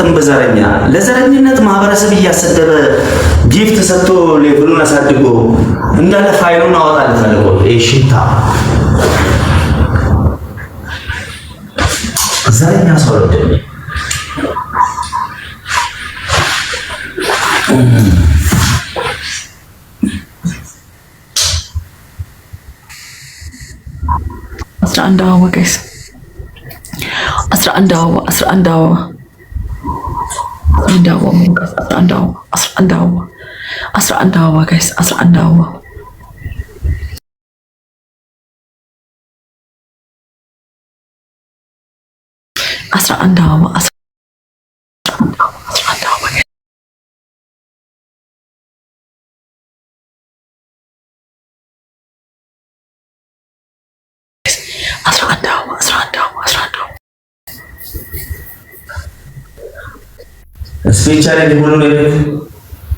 አትሰጥም በዘረኛ ለዘረኝነት ማህበረሰብ እያሰደበ ጊፍት ሰጥቶ ሌቭሉን አሳድጎ እንዳለ ፋይሉን አወጣለታለሁ እሺታ ዘረኛ ሰው አይደለም Asra guys. Asra andawa guys. Asra andawa. ስፔሻሊ ሁሉ ነው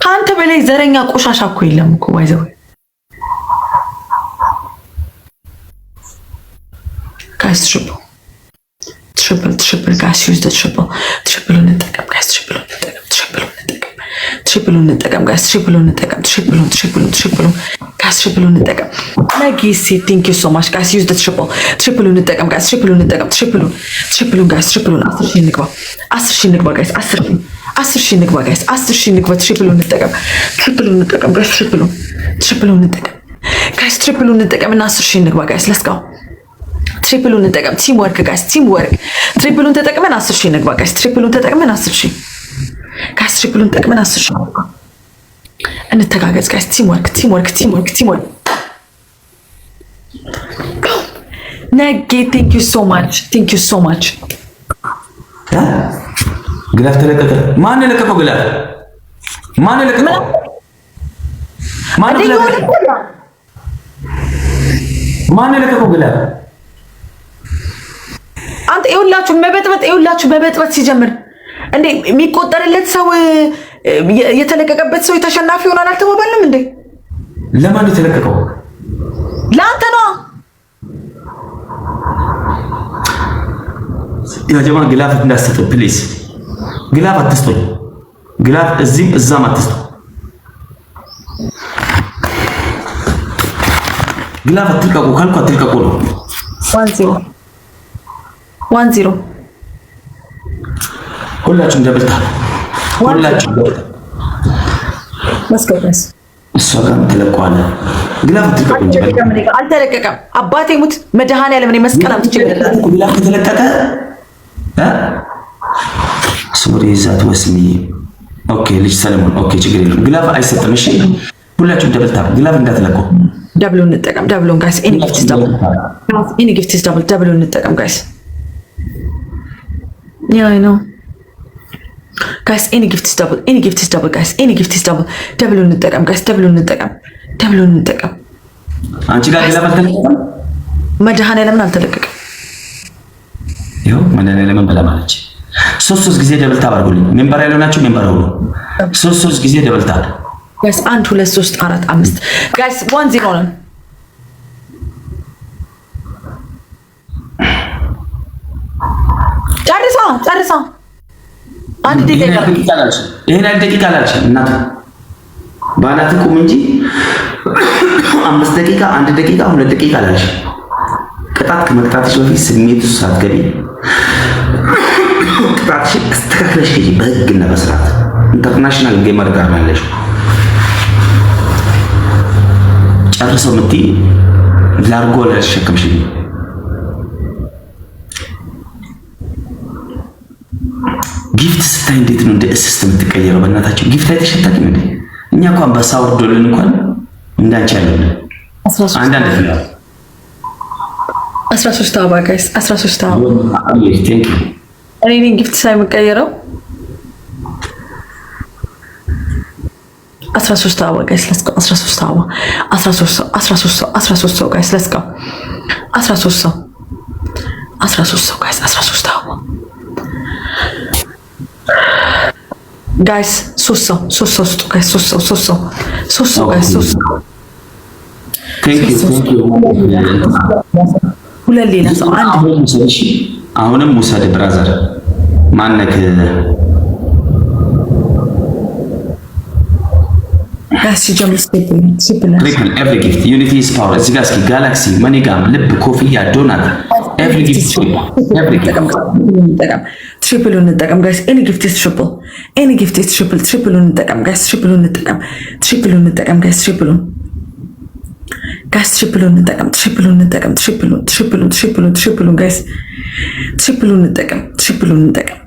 ካንተ በላይ ዘረኛ ቆሻሻ እኮ የለም እኮ ባይዘው ጋይስ ትሪፕል ጋይስ ዩዝ ዘ ትሪፕል እንጠቀም ጋይስ ትሪፕል እንጠቀም ጋይስ ትሪፕል እንጠቀም ነጊሲ ቲንክ ዩ ሶ ማች ጋይስ ዩዝ ዘ ትሪፕል እንጠቀም ጋይስ ትሪፕል ጋይስ 10 ሺህ ንግባ ጋይስ 10 ሺህ ንግባ ጋይስ 10 ሺህ ንግባ ትሪፕል እንጠቀም ጋይስ ትሪፕል እንጠቀም ጋይስ ትሪፕል እንጠቀም እና 10 ሺህ ንግባ ጋይስ ሌትስ ጎ ትሪፕል እንጠቀም ቲም ወርክ ጋይስ ትሪፕሉን ተጠቅመን 10 ሺህ ንግባ ጋይስ ትሪፕሉን ተጠቅመን 10 ሺህ ጋይስ ትሪፕሉን ተጠቅመን 10 ሺህ እንተጋገዝ ጋይስ ቲም ወርክ ነጌ ቴንክ ዩ ሶ ማች ግላፍ ተለቀቀ ማን ለቀቀው ግላፍ ማን ለቀቀው ግላፍ አንተ ይኸውላችሁ መበጥበጥ ሲጀምር እንዴ የሚቆጠርለት ሰው የተለቀቀበት ሰው ተሸናፊ ይሆናል አልተባባልንም እንዴ ለማን የተለቀቀው ለአንተ ነው ያ ጀማ ግላፍ እንዳትሰጡ ፕሊዝ ግላፍ አትስጡኝ ግላፍ እዚህም እዛም አትስጡ ግላፍ አትልቀቁ ካልኩ አትልቀቁ ነው 1-0 ሁላችሁም ደብልታ መስከረስ እሷ ጋር ተለቀዋለ ግላፍ አትልቀቁ አልተለቀቀም አባቴ ሙት መድኃኒዓለም እኔ መስቀል አምጥቼ ግላፍ ተለቀቀ ሶሪ ዛት ወስሚ ኦኬ ልጅ ሰለሞን ኦኬ ችግር የለም ግላፍ አይሰጥም እሺ ሁላችሁም ደብልታ ግላፍ እንዳትለቁ ደብሉን እንጠቀም ደብሉን ጋይስ ኤኒ ጊፍት ኢዝ ደብል ደብሉን እንጠቀም ጋይስ ያ አይ ኖ ጋይስ ኤኒ ጊፍት ኢዝ ደብል ጋይስ ኤኒ ጊፍት ኢዝ ደብል ደብሉን እንጠቀም ጋይስ ደብሉን እንጠቀም አንቺ ጋር ግላፍ አልተለቀቀም መድኃኒዓለም አልተለቀቀም ይኸው መድኃኒዓለም በላማለች ሶስት ጊዜ ደብልታ አድርጉልኝ ሜምበር ያለው ናችሁ ሜምበር ሁሉ ሶስት ጊዜ ደብልታ ጋይስ 1 2 3 4 5 ጋይስ 1-0 ነው ጨርሳ አንድ ደቂቃ ይሄን አንድ ደቂቃ አላልሽ እናት ባላት ቁም እንጂ 5 ደቂቃ 1 ደቂቃ 2 ደቂቃ አላልሽ ቅጣት ከመቅጣትሽ በፊት ስሜቱ ሳትገቢ ቅጣትሽ አስተካክለሽ ሂጂ በህግና በስርዓት ኢንተርናሽናል ጌመር ጋር ያለሽ ጨርሰው ምትይ ላርጎ ለሸከምሽ ጊፍት ስታይ እንዴት ነው እንደ እስስት የምትቀየረው በእናታችሁ ጊፍት ላይ ተሸታኪም እንዴ እኛ እንኳን በሳውርዶልን እንኳን እንዳንቺ ያለልን 13 አባ ጋይስ 13 አባ ቴንክ ዩ እኔ ጊፍት ሳይመቀየረው 13 አባ ጋይስ let's go 13 አባ 13 ጋይስ let's go 13 ጋይስ 13 አባ ጋይስ 3 ጋይስ 3 ጋይስ ቴንክ ዩ ሁለት ሌላ ሰው አንድ አሁንም ሙሰድ ብራዘር ማነክ ጋስ ጀምስ ትሪፕል ኤቭሪ ጊፍት ዩኒቲ ኢዝ ፓወር። እዚህ ጋር እስኪ ጋላክሲ መኒጋም ልብ ኮፍያ ዶናት ኤቭሪ ጊፍት ትሪፕል እንጠቀም ጋይስ። ኤኒ ጊፍት ኢዝ ትሪፕል ኤኒ ጊፍት ኢዝ ትሪፕል። ትሪፕል እንጠቀም ጋይስ። ትሪፕል እንጠቀም። ትሪፕል እንጠቀም ጋይስ። ትሪፕል ጋይስ ትሪፕል እንጠቀም። ትሪፕል እንጠቀም። ትሪፕል ትሪፕል ትሪፕል ትሪፕል ጋይስ ትሪፕል እንጠቀም። ትሪፕል እንጠቀም።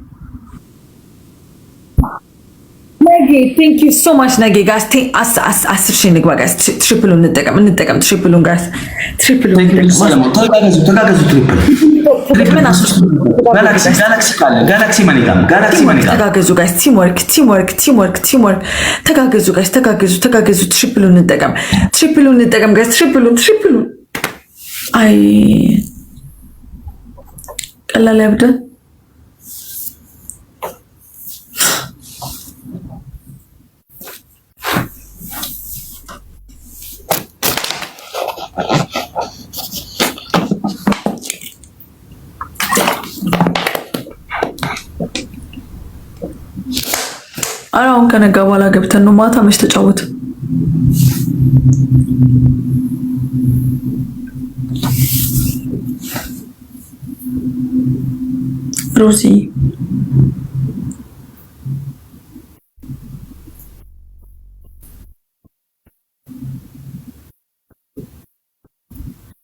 ነጌ ቴንክ ዩ ሶ ማች ነጌ ጋይስ 10 ሺህ ንግባ ጋይስ። ትሪፕል እንጠቀም። እንጠቀም ትሪፕል ጋይስ። ትሪፕል ተጋገዙ ትሪፕል ጋላክሲ መኒጋም ተጋገዙ ጋይስ። ቲምወርክ ተጋገዙ ጋይስ። ተጋገዙ ትሪፕል እንጠቀም። ትሪፕል እንጠቀም ጋይስ። ትሪፕል አይ ቀላል ያብደ አሁን ከነጋ በኋላ ገብተን ነው ማታ መች ተጫወት ሮዚ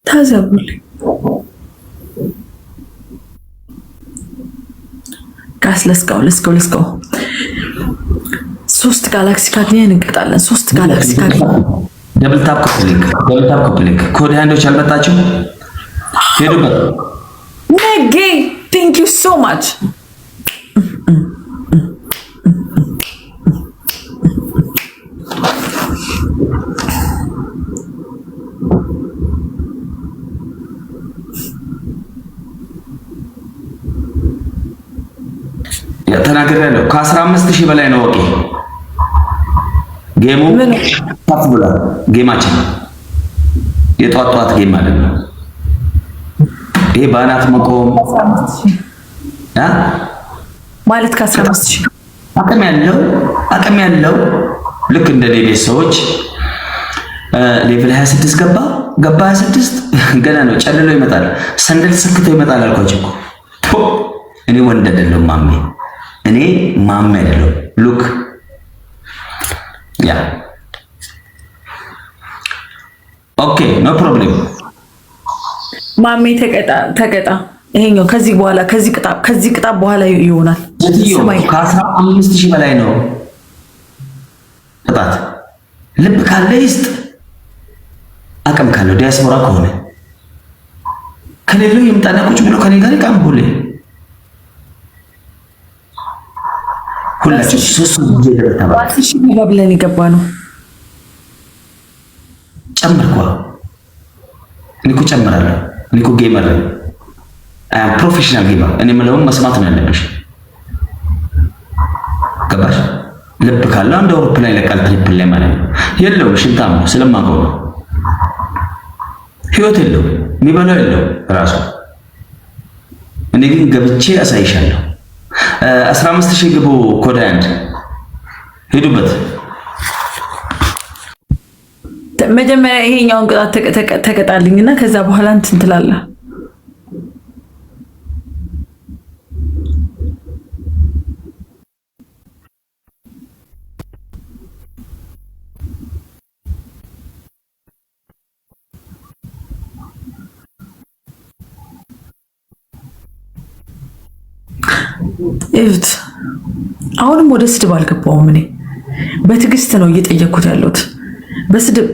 ታዘቡልኝ ጋስ ለስካው 3 ጋላክሲ ካገኘን እንቀጣለን። 3 ጋላክሲ ካገኘን ደብል ታፕ ኮፕሊንክ ኮድ ሃንዶች አልመጣችሁ ሄዱበት ነጌ ቴንክ ዩ ሶ ማች ተናግሬያለሁ። ከ15000 በላይ ነው ወቂ ጌሙ ታፍ ብሏል። ጌማችን የጧጧት ጌም ማለት ነው። ይሄ ባናት መቆም ማለት ከ15000 አቅም ያለው ልክ እንደ ሌቤት ሰዎች ሌቭል 26 ገባ 26 ገና ነው። ጨልሎ ይመጣል። ሰንደል ስክቶ ይመጣል አልኳችሁ እኮ እኔ ወንድ አይደለሁም እኔ ማሜ አይደለሁም። ሉክ ያ ኦኬ ኖ ፕሮብሌም ማሜ ተቀጣ። ይሄኛው ከዚህ በኋላ ከዚህ ቅጣት በኋላ ይሆናል። ከ15000 በላይ ነው ቅጣት። ልብ ካለ ይስጥ፣ አቅም ካለው ዲያስፖራ ከሆነ ከሌለው ይምጣና ቁጭ ብሎ ከኔ ጋር ይቃምቡል። ሁላችሁ ሶስቱ ብለን የገባ ነው። ጨምርኳ እኔ እኮ ጨምራለሁ። እኔ እኮ ጌመር ነኝ። አይ ፕሮፌሽናል ጌመር። እኔ የምለውን መስማት ነው ያለብሽ። ገባሽ? ልብ ካለው አንድ አውሮፕላን ይለቃል ትሪፕል ላይ ማለት ነው። የለውም ሽንታም ነው ስለማውቀው ነው። ህይወት የለውም የሚበላው የለውም ራሱ። እኔ ግን ገብቼ አሳይሻለሁ። 15000 ግቡ። ኮድ 1 ሄዱበት። መጀመሪያ ይሄኛውን ቅጣት ተቀጣልኝና ከዛ በኋላ እንትን ትላለህ። እህት አሁንም ወደ ስድብ አልገባውም። እኔ በትዕግስት ነው እየጠየኩት ያለሁት። በስድብ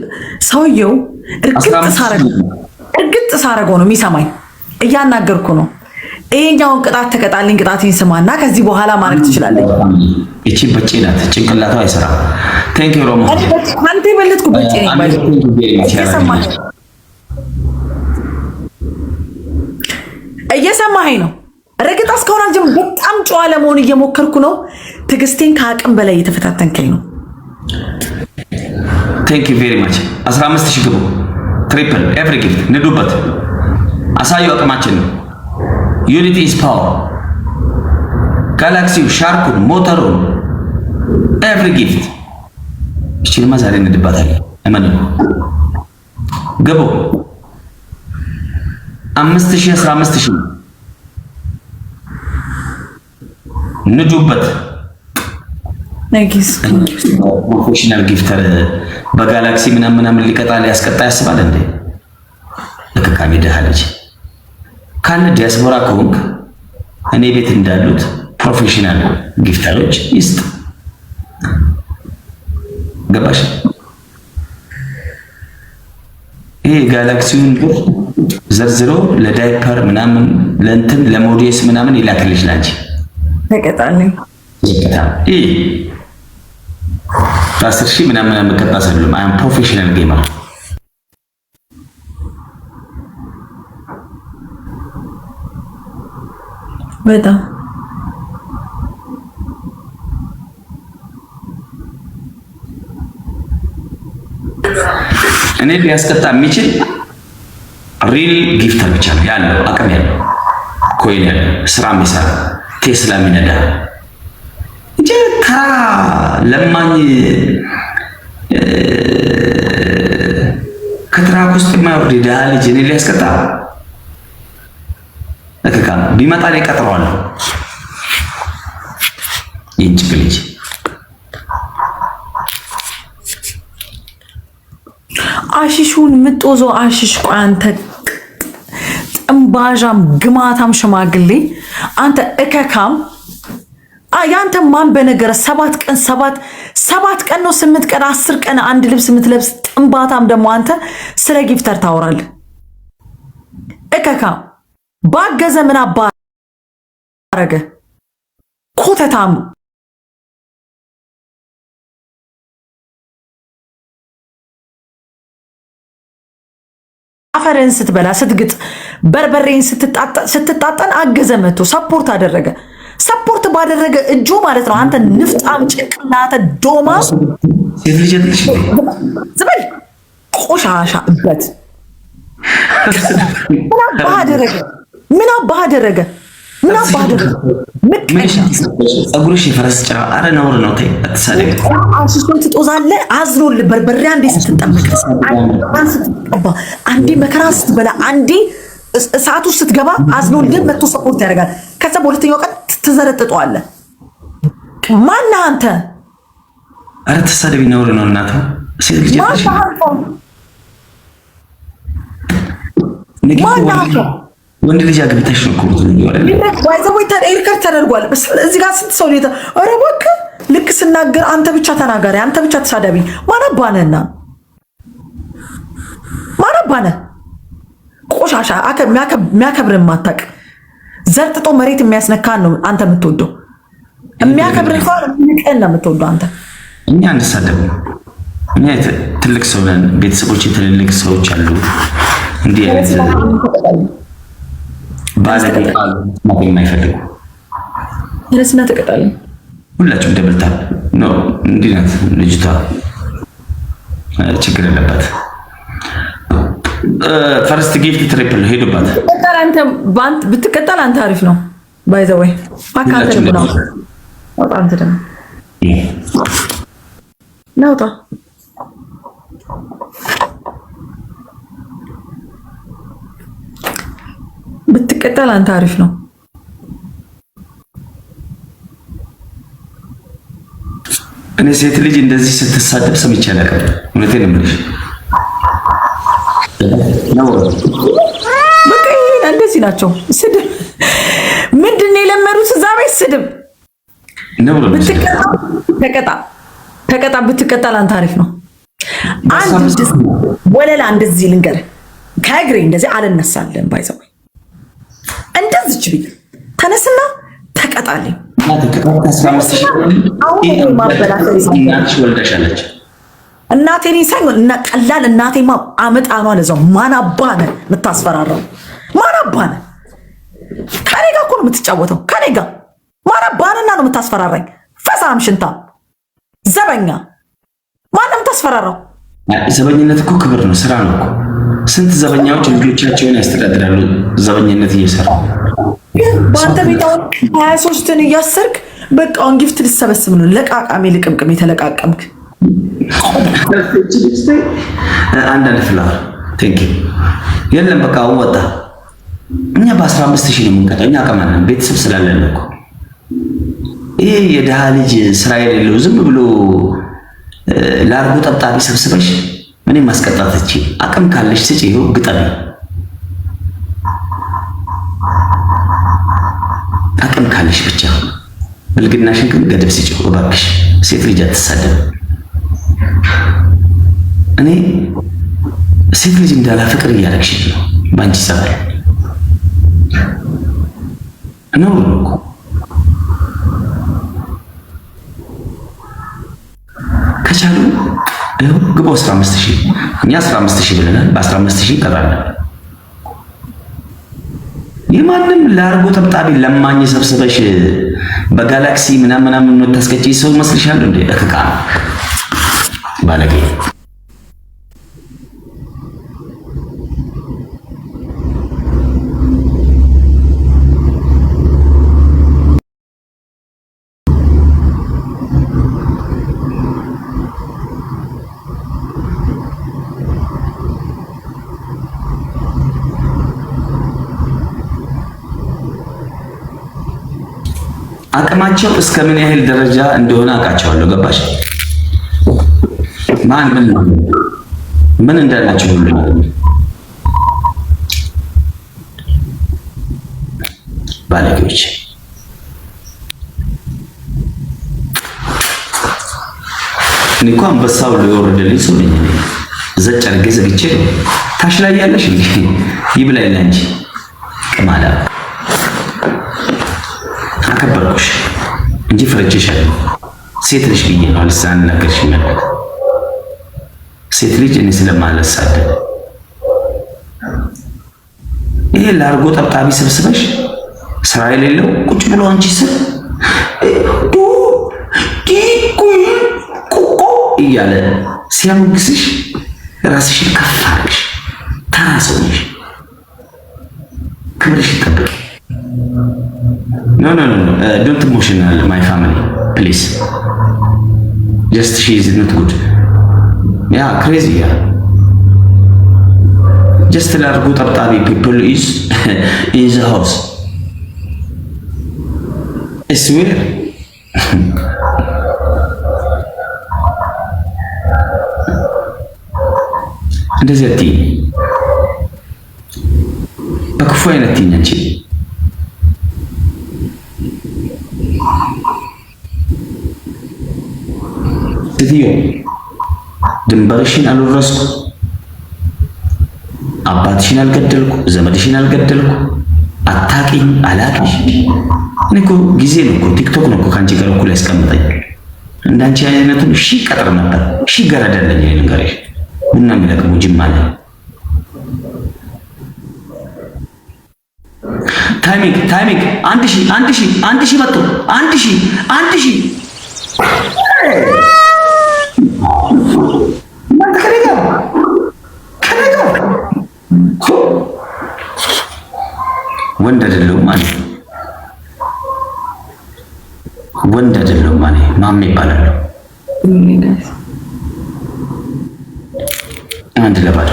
ሰውየው እርግጥ ሳረገው ነው የሚሰማኝ። እያናገርኩ ነው። ይሄኛውን ቅጣት ተቀጣልኝ፣ ቅጣቴን ስማና ከዚህ በኋላ ማድረግ ትችላለህ። እቺ በጭ ናት፣ ጭንቅላቷ አይሰራ። ቴንክ ዩ ሮማ። አንተ የበለጥኩ በጭ ነኝ። እየሰማኸኝ ነው? ረግጣ እስካሁን አልጀመርኩም። በጣም ጨዋ ለመሆን እየሞከርኩ ነው። ትዕግስቴን ከአቅም በላይ እየተፈታተንከኝ ነው። ቴንክ ዩ ቬሪ ማች። 15000 ግቡ። ትሪፕል ኤቭሪ ጊፍት ንዱበት። አሳዩ አቅማችን ነው። ዩኒቲ ኢዝ ፓወር። ጋላክሲው፣ ሻርኩን፣ ሞተሩን ኤቭሪ ጊፍት እቺንማ ዛሬ እንድባታለን። እመኑ ገቦ 5000 15000 ንዱበት። ነጊስ ፕሮፌሽናል ጊፍተር በጋላክሲ ምናምን ሊቀጣ ሊያስቀጣ ያስባል እንዴ? ለከካሚ ደሃለች ካለ ዲያስፖራ ከሆንክ እኔ ቤት እንዳሉት ፕሮፌሽናል ጊፍተሮች ይስጥ። ገባሽ? ይሄ ጋላክሲውን ዘርዝሮ ለዳይፐር ምናምን ለእንትን ለሞዴስ ምናምን ይላክልሽ ላንቺ ተቀጣልኝ። ይሄ 10,000 ምናምን መቀጣ ሰሉም አይ አም ፕሮፌሽናል ጌመር። በጣም እኔ ሊያስቀጣ የሚችል ሪል ጊፍተር ብቻ ነው ያለው፣ አቅም ያለው ኮይን ያለው ስራ የሚሰራ ቴስላ የሚነዳ እንጂ ተራ ለማኝ ከትራክ ውስጥ የማይወርድ ድሃ ልጅ እኔ ሊያስቀጣ ለከካ ቢመጣ ላይ ቀጥረዋለሁ። ይንጭቅ ልጅ አሽሹን ምጦዞ አሽሽ። ቆይ አንተ ጥንባዣም ግማታም ሽማግሌ አንተ እከካም ያንተ ማን በነገረ 7 ቀን ነው 8 ቀን 10 ቀን አንድ ልብስ የምትለብስ ጥንባታም ደግሞ አንተ ስለ ጊፍተር ታወራለህ። እከካም ባገዘ ምን አባረገ ኮተታም አፈርን ስትበላ ስትግጥ በርበሬን ስትጣጠን አገዘ መቶ ሰፖርት አደረገ። ሰፖርት ባደረገ እጁ ማለት ነው። አንተ ንፍጣም ጭንቅላተ ዶማ ዝበል ቆሻሻ እበት ምን አባህ አደረገ? ጸጉርሽ የፈረስ ጭራ። አረ ነውር ነው። ተይ አትሳደግ። አሽሽን ትጦዛለህ። አዝኖልህ በርበሬ አንዴ ስትጠመቅ ስትቀባ አንዴ መከራ ስትበላ አንዴ እሳቱ ስትገባ አዝኖልህ መጥቶ ሰፖርት ያደርጋል። ከዛ በሁለተኛው ቀን ትዘረጥጠዋለህ። ማነህ አንተ? አረ ተሳደቢ፣ ነውር ነው። እናት ሴት ልጅ ወንድ ልጅ አግብተሽ ነው ኮርት ነው ይወራል። ዋይዘው ሪከርድ ተደርጓል። እዚህ ጋር ስንት ሰው ነው? ኧረ እባክህ ልክ ስናገር አንተ ብቻ ተናጋሪ፣ አንተ ብቻ ተሳዳቢ። ማነባነህና ማነባነህ ቆሻሻ የሚያከብርን ማታቅ ዘርጥጦ መሬት የሚያስነካን ነው አንተ የምትወደው። የሚያከብርን ሰው ምንቀን ነው የምትወደው አንተ። እኛ አንሳደብ። እኛ ትልቅ ሰው ነን። ቤተሰቦች ትልልቅ ሰዎች አሉ። እንዲህ አይነት ባለጌ ቃል ማግኘት የማይፈልጉ ለስና ተቀጣለ። ሁላችሁም ደብልታ ነው። እንዲህ ናት ልጅቷ፣ ችግር የለባት። ፈርስት ጊፍት ትሪፕል ሄዱባት። አንተ ባንት ብትቀጣል አንተ አሪፍ ነው። ባይ ዘ ወይ አካንተ ነው አንተ ደግሞ ናውጣ ብትቀጣል አንተ አሪፍ ነው። እኔ ሴት ልጅ እንደዚህ ስትሳደብ ሰምቼ አላውቅም። እውነቴን ነው የምልሽ። በቃ እንደዚህ ናቸው። ስድብ ምንድን ነው የለመዱት እዛ ቤት? ስድብ ተቀጣ ብትቀጣል አንተ አሪፍ ነው። አንድ ወለላ እንደዚህ ልንገርህ፣ ከእግሬ እንደዚህ አልነሳለን ባይዘው እንደዚች ብዬ ተነስና ተቀጣልኝ። እናቴን ሳይሆን እና ቀላል እናቴማ አመጣኗ ለዛው ማናባነ የምታስፈራራው ማናባነ ከኔ ጋር እኮ ነው የምትጫወተው። ከኔ ጋር ማናባነና ነው የምታስፈራራኝ። ፈሳም ሽንታ ዘበኛ ማንም የምታስፈራራው። ዘበኝነት እኮ ክብር ነው፣ ስራ ነው እኮ። ስንት ዘበኛዎች ልጆቻቸውን ያስተዳድራሉ ዘበኝነት እየሰሩ። በአንተ ቤታውን 23ን እያሰርክ በቃ ጊፍት ልሰበስብ ነው። ለቃቃሜ ልቅምቅም የተለቃቀምክ አንዳንድ ፍላወር ቴንክ ዩ የለም በቃ ወጣ። እኛ በ15000 ነው የምንቀጣው። እኛ አቀማለን ቤተሰብ ስላለን እኮ ይሄ የድሃ ልጅ ስራ የሌለው ዝም ብሎ ላርጎ ጠብጣቢ ሰብስበሽ ምንም ማስቀጣት እቺ አቅም ካለሽ ስጪ። ይኸው ግጠሚ። አቅም ካለሽ ብቻ ብልግናሽን ግን ገደብ ስጪ እባክሽ። ሴት ልጅ አትሳደብ። እኔ ሴት ልጅ እንዳላፈቅር እያደረግሽ ነው ባንቺ ሰበብ ነው እኮ። ከቻሉ ይኸው ግቡ 15000 እኛ 15000 ብለናል። በ15000 እንቀጣለን። የማንም ላርጎ ጠብጣቢ ለማኝ ሰብስበሽ በጋላክሲ ምናምን ነው ታስቀጪ ሰው መስልሻል እንዴ? እከካ ባለጌ አቅማቸው እስከ ምን ያህል ደረጃ እንደሆነ አውቃቸዋለሁ። ገባሽ? ማን ምን እንዳላቸው ሁሉ ባለጌዎች። እኔ እኮ አንበሳው የወረደልኝ ሰው ነኝ። ዘጭ አድርጌ ዘግቼ ታች ላይ ያለሽ እንዴ ይብላኝ እንጂ ቅማላ አከበርኩሽ እንጂ ፍረጅሻለሁ። ሴት ልጅ ብዬ ነው አልሳን ነገርሽ ነበር። ሴት ልጅ እኔ ስለማልሳደብ ይሄ ላርጎ ጠብጣቢ ሰብስበሽ ስራ የሌለው ቁጭ ብሎ አንቺ ስር ቁቆ እያለ ሲያሞግስሽ ራስሽን ከፍ አድርገሽ ተራ ሰው ነሽ። ክብርሽ ይጠበቅ። No, don't emotional my family, please. Just she is not good. Yeah, crazy, yeah. Just largo tabtabi people is in the house. I swear. እንደዚህ አትይ። በክፉ አይነት ትኛንቺ ስትዮ ድንበርሽን አልወረስኩ፣ አባትሽን አልገደልኩ፣ ዘመድሽን አልገደልኩ፣ አታቂኝ አላቂሽ። እኔ እኮ ጊዜ ነው እኮ ቲክቶክ ነው እኮ ከአንቺ ጋር እኩል ያስቀምጠኝ። እንዳንቺ አይነቱን ቀጥር ነበር ገረደለኝ። ነገርሽ ቡና የሚለቅሙ ጅማ ላይ ታይሚንግ 1000 መጡ 1000 ወንድ አይደለሁም ማለት ወንድ አይደለሁም ማለት ማሜ ይባላል። አንድ ለባዶ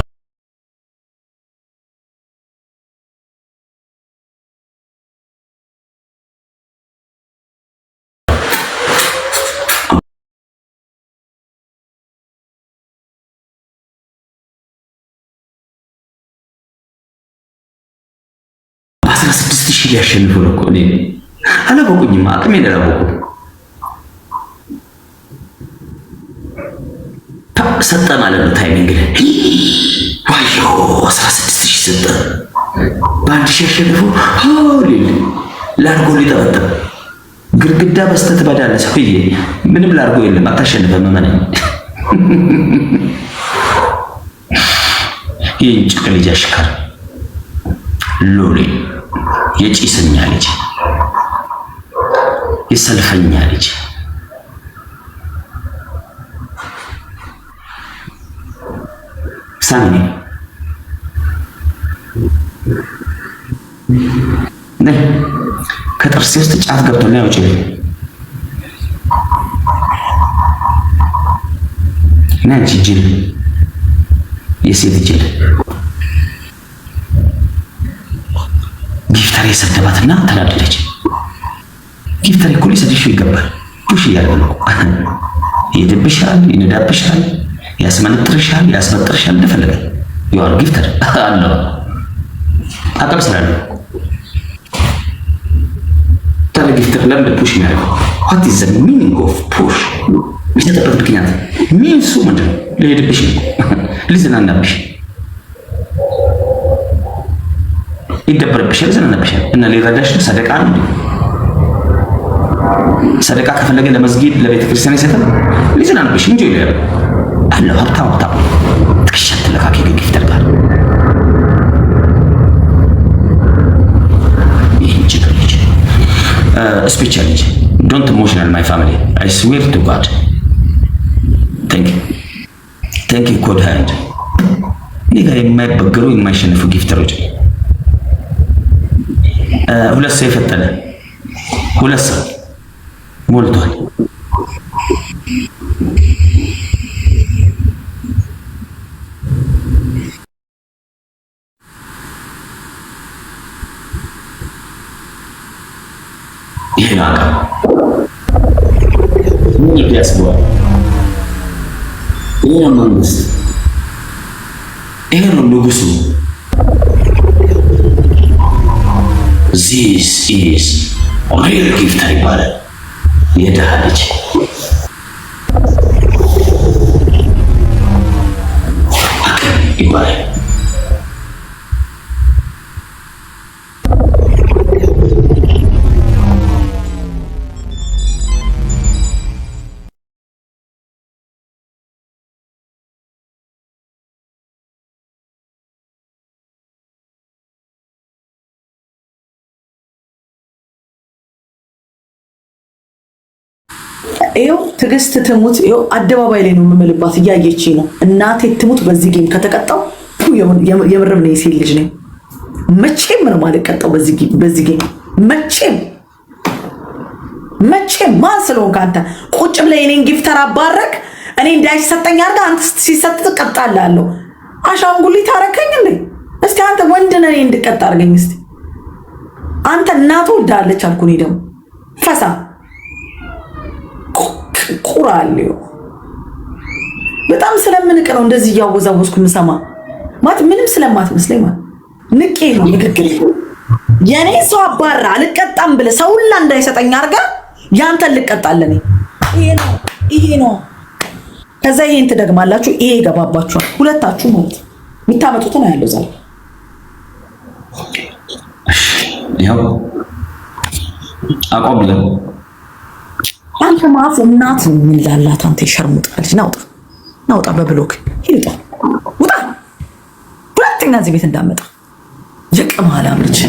ሺህ ሊያሸንፉ ነው እኮ እኔ አላወቁኝም። አቅሜን አላወቁም። ሰጠ ማለት ነው ታይሚንግ ላይ ዋዮ 16000 ሰጠ። በአንድ ሺህ አሸንፉ ሆሊል ላርጎ ሊጠበጠብ ግድግዳ በስተት ባዳለ ሰውዬ ምንም ላርጎ የለም። አታሸንፈም መመነ የእንጭቅ ልጅ አሽከር ሎሌ የጭሰኛ ልጅ የሰልፈኛ ልጅ ሳሚ ነይ ከጥርሴ ውስጥ ጫት ገብቶ ነው ያውጪ ናንቺ ጅል የሴት ጅል ጊፍተር የሰደባትና ተናደደች። ጊፍተር እኮ ሊሰድሽ ይገባል። ፑሽ እያለ ነው። ይደብሻል፣ ይነዳብሻል፣ ያስመነጥርሻል፣ ያስመጥርሻል እንደፈለገ ይዋል ጊፍተር አለው አቅም ስላለው ታዲያ ጊፍተር ለምን ፑሽ የሚያደርገው? what is the meaning of push? የሚሰጥበት ምክንያት ሚንሱ ምንድን ነው? ሊሄድብሽ ነው፣ ሊዝናናብሽ፣ ይደበርብሻል፣ ሊዝናናብሻል እና ሊረዳሽ ነው። ሰደቃ ነው። ሰደቃ ከፈለገ ለመስጊድ ለቤተ ክርስቲያን ይሰጣል። ሊዝናናብሽ እንጂ ይላል አለው። ሀብታም ትከሻት ለካኪ ጊፍተር ጋር speech don't emotional my family I swear to God thank you code hand ኒጋ የማይበገሩ የማይሸነፉ ጊፍተሮች ሁለት ሰው የፈጠነ ሁለት ሰው ሞልቷል። ይሄ ነው ምን ያስባል? ይሄ ነው መንግስት፣ ይሄ ነው ንጉሱ። this is real ጊፍተር ይባላል። የድሃ ልጅ አቅም ይባላል። ይኸው ትዕግስት ትሙት። ይኸው አደባባይ ላይ ነው የምምልባት፣ እያየች ነው። እናቴ ትሙት በዚህ ጌም ከተቀጣው የምርም ነው የሴት ልጅ ነኝ። መቼም ምንም አልቀጣው በዚህ ጌም መቼም ማን ስለሆንክ አንተ ቁጭ ብለህ የኔን ጊፍተር አባረክ እኔ እንዳይሰጠኝ አድርገህ አንተ ሲሰጥ ትቀጣላለህ። አሻንጉሊት አደረከኝ እንዴ? እስቲ አንተ ወንድ ነህ እኔ እንድቀጣ አድርገኝ እስቲ። አንተ እናቱ ወልዳለች አልኩ እኔ ደግሞ ፈሳ ቁራሌው በጣም ስለምንቅ ነው እንደዚህ እያወዛወዝኩ የምሰማ ማለት ምንም ስለማትመስለኝ ማለት ንቄ ነው ንግግር። የኔ ሰው አባራ አልቀጣም ብለህ ሰው ሁላ እንዳይሰጠኝ አድርገህ ያንተን ልቀጣለህ። ይሄ ነው። ከዛ ይሄን ትደግማላችሁ፣ ይሄ ይገባባችኋል ሁለታችሁ ማለት የምታመጡት ነው ያለው ዛሬ። ያው አቆም ብለን አንተ ማፍ እናት ምን ላላት አንተ ይሸርሙጣል። ናውጣ በብሎክ ሂድ ውጣ። ሁለተኛ እዚህ ቤት እንዳመጣ የቀማላ ልጅ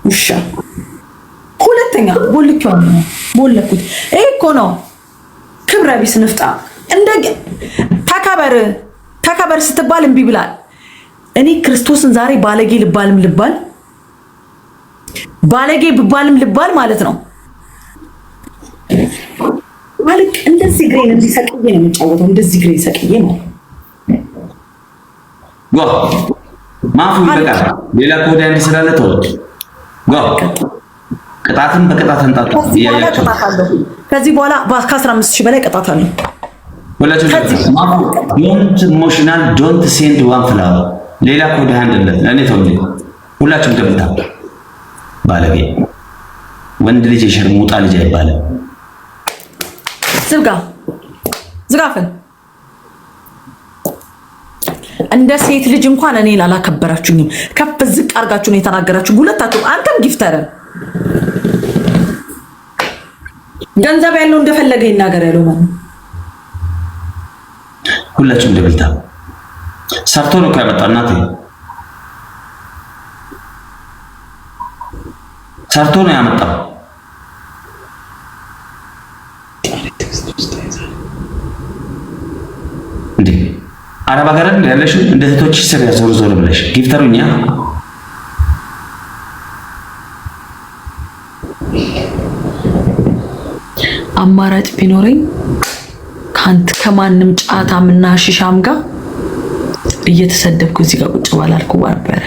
ውሻ። ሁለተኛ ቦለኩት። ይሄ እኮ ነው ክብረ ቢስ ንፍጣ። እንደ ተከበር ስትባል እምቢ ብላል። እኔ ክርስቶስን ዛሬ ባለጌ ልባል ማለት ነው። ማለት እንደዚህ ግሬን እንዲሰቅዬ ነው የምጫወተው። እንደዚህ ግሬን ሰቅዬ ማለት ማፉ ይበቃል። ሌላ ኮዳ እንዲስላለ ተወጥ ቅጣትን በቅጣት እንጣጣ ያያችሁ። ከዚህ በኋላ ከ15,000 በላይ ቅጣት አለ። ዶንት ኢሞሽናል ዶንት ሴንድ ዋን ፍላወር። ሌላ ኮዳ አንደለ ለኔ ተወኝ። ሁላችሁም ደብታ ባለጌ ወንድ ልጅ የሸርሙጣ ልጅ አይባልም። ዝጋፈን እንደ ሴት ልጅ እንኳን እኔን አላከበራችሁኝም። ከፍ ዝቅ አድርጋችሁ ነው የተናገራችሁ ሁለታችሁ። አንተም ጊፍተር ገንዘብ ያለው እንደፈለገ ይናገር ያለው ማለት ሁላችሁም ደብልታ ሰርቶ ነው ካመጣ እናቴ ሰርቶ ነው ያመጣው። እንዴ አረብ ሀገር ያለሽ እንደ እህቶች ስር ዞር ብለሽ ጊፍተሩኛ አማራጭ ቢኖረኝ ከማንም ጫታምና ሽሻም ጋር እየተሰደብኩ እዚህ ጋር ቁጭ ባላልኩ ነበረ።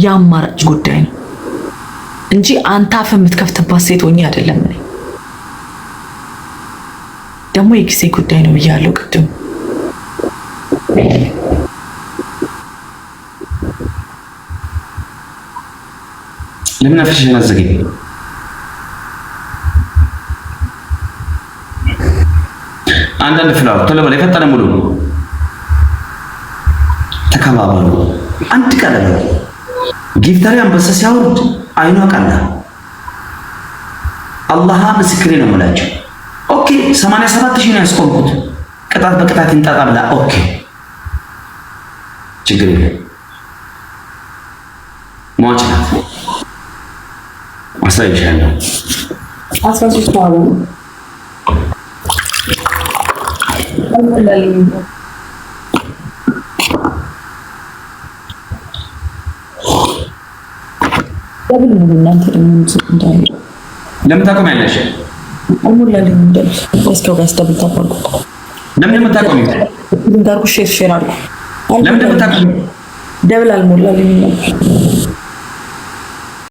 የአማራጭ ጉዳይ ነው እንጂ አንተ አፍ የምትከፍትባት ሴት ሆኜ አይደለም። እኔ ደግሞ የጊዜ ጉዳይ ነው ብያለሁ ቅድም። ለምን አፍሽን አዘግኝ? አንዳንድ ፍላወር ቶሎ በላይ ፈጠነ ሙሉ ተከባበሩ። አንድ ቃል ነው ጊፍታሪ አንበሳ ሲያወርድ አይኗ ቀላ። አላህ ምስክሬ ነው የምላቸው። ኦኬ 87,000 ነው ያስቆምኩት። ቅጣት በቅጣት እንጣጣ ብላ ኦኬ ችግር የለም። ሟች ናት። አሳይሻለሁ። 13 ነው ለምን ታቆሚያለሽ? ለምን የምታቆሚው? ሼር አድርጉ። ለምን የምታቆሚው? ደብል አልሞላልኝም።